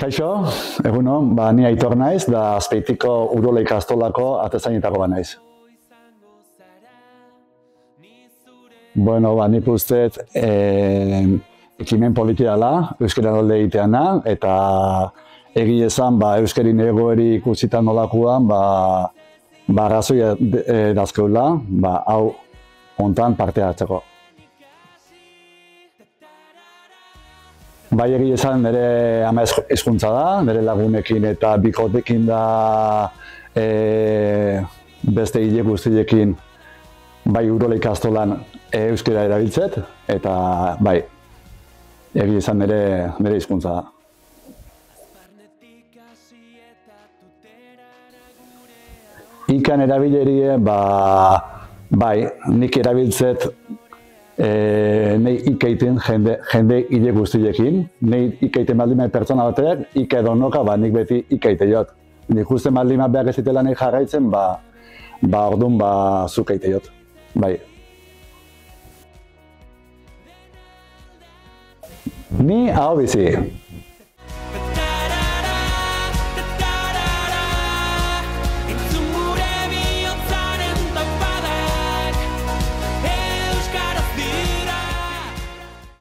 Kaixo, egunon, ni Aitor naiz, da Azpeitiko Urola ikastolako atezainetako naiz. Bueno, nik usteet ekimen politiala, euskara alde egiteana, eta egi esan, euskarin egoeri ikusitan nolakoan, arrazoia dazkeula, hau hontan parte hartzeko. Bai, egi esan, nire ama hizkuntza da, nire lagunekin eta bikotekin da beste hile guztiekin bai Urola ikastolan euskara erabiltzet, eta bai, egi esan nire hizkuntza da. Ikan erabilerie, bai, nik erabiltzet nahi ikaiten jende hile guztiekin. Nahi ikaiten baldima pertsona bateak, ika edo noka, nik beti ikaite jot. Nik uste baldima behar ezitela nahi jarraitzen, orduan zuk eite jot. Bai. Ni hau bizi.